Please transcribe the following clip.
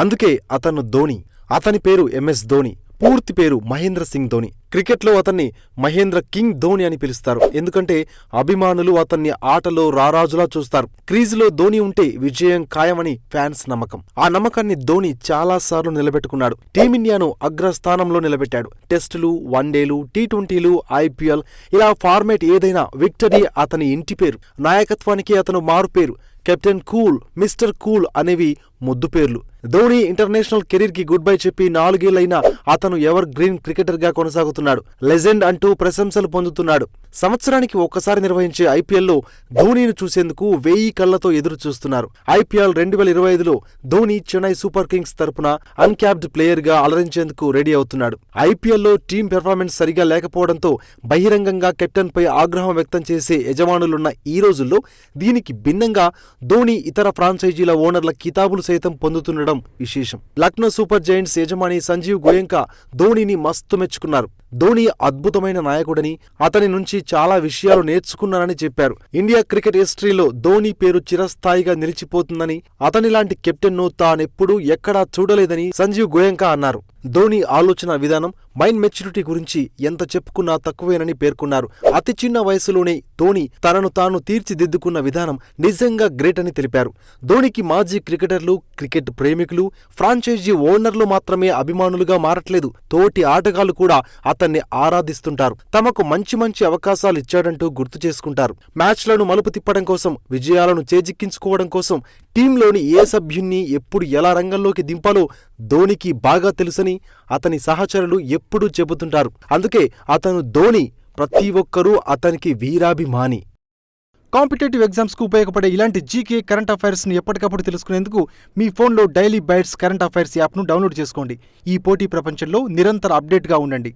అందుకే అతను ధోని. అతని పేరు ఎంఎస్ ధోని. పూర్తి పేరు మహేంద్ర సింగ్ ధోని. క్రికెట్లో అతన్ని మహేంద్ర కింగ్ ధోని అని పిలుస్తారు. ఎందుకంటే అభిమానులు అతన్ని ఆటలో రారాజులా చూస్తారు. క్రీజులో ధోని ఉంటే విజయం ఖాయమని ఫ్యాన్స్ నమ్మకం. ఆ నమ్మకాన్ని ధోని చాలాసార్లు నిలబెట్టుకున్నాడు. టీమిండియాను అగ్రస్థానంలో నిలబెట్టాడు. టెస్టులు, వన్డేలు, టీ20లు, ఐపీఎల్ ఇలా ఫార్మేట్ ఏదైనా విక్టరీ అతని ఇంటి పేరు. నాయకత్వానికి అతను మారుపేరు. కెప్టెన్ కూల్, మిస్టర్ కూల్ అనేవి ముద్దు పేర్లు. ధోని ఇంటర్నేషనల్ కెరీర్ కి గుడ్ బై చెప్పి 4 ఏళ్లైనా అతను ఎవర్ గ్రీన్ క్రికెటర్ గా కొనసాగుతున్నాడు. లెజెండ్ అంటూ ప్రశంసలు పొందుతున్నాడు. సంవత్సరానికి ఒక్కసారి నిర్వహించే ఐపీఎల్లో ధోనీని చూసేందుకు 1000 కళ్లతో ఎదురు చూస్తున్నారు. ఐపీఎల్ 2025లో ధోని చెన్నై సూపర్ కింగ్స్ తరపున అన్క్యాప్డ్ ప్లేయర్ గా అలరించేందుకు రెడీ అవుతున్నాడు. ఐపీఎల్లో టీం పెర్ఫార్మెన్స్ సరిగా లేకపోవడంతో బహిరంగంగా కెప్టెన్ పై ఆగ్రహం వ్యక్తం చేసే యజమానులున్న ఈ రోజుల్లో దీనికి భిన్నంగా ధోని ఇతర ఫ్రాంచైజీల ఓనర్ల కితాబులు సైతం పొందుతుండడం విశేషం. లక్నో సూపర్ జైంట్స్ యజమాని సంజీవ్ గోయంకా ధోనీని మస్తు మెచ్చుకున్నారు. ధోని అద్భుతమైన నాయకుడని, అతని నుంచి చాలా విషయాలు నేర్చుకున్నానని చెప్పారు. ఇండియా క్రికెట్ హిస్టరీలో ధోని పేరు చిరస్థాయిగా నిలిచిపోతుందని, అతనిలాంటి కెప్టెన్ను తానెప్పుడూ ఎక్కడా చూడలేదని సంజీవ్ గోయంకా అన్నారు. ధోని ఆలోచన విధానం, మైండ్ మెచ్యూరిటీ గురించి ఎంత చెప్పుకున్నా తక్కువేనని పేర్కొన్నారు. అతి చిన్న వయసులోనే ధోని తనను తాను తీర్చిదిద్దుకున్న విధానం నిజంగా గ్రేట్ అని తెలిపారు. ధోనికి మాజీ క్రికెటర్లు, క్రికెట్ ప్రేమికులు, ఫ్రాంచైజీ ఓనర్లు మాత్రమే అభిమానులుగా మారట్లేదు. తోటి ఆటగాళ్లు కూడా అతన్ని ఆరాధిస్తుంటారు. తమకు మంచి మంచి అవకాశాలు ఇచ్చాడంటూ గుర్తు చేసుకుంటారు. మ్యాచ్లను మలుపు తిప్పడం కోసం, విజయాలను చేజిక్కించుకోవడం కోసం టీంలోని ఏ సభ్యున్ని ఎప్పుడు ఎలా రంగంలోకి దింపాలో ధోనికి బాగా తెలుసని అతని సహచరులు ఎప్పుడూ చెబుతుంటారు. అందుకే అతను ధోని, ప్రతి ఒక్కరూ అతనికి వీరాభిమాని. కాంపిటేటివ్ ఎగ్జామ్స్కు ఉపయోగపడే ఇలాంటి జీకే కరెంట్ అఫైర్స్ని ఎప్పటికప్పుడు తెలుసుకునేందుకు మీ ఫోన్లో డైలీ బైట్స్ కరెంట్ అఫైర్స్ యాప్ను డౌన్లోడ్ చేసుకోండి. ఈ పోటీ ప్రపంచంలో నిరంతర అప్డేట్గా ఉండండి.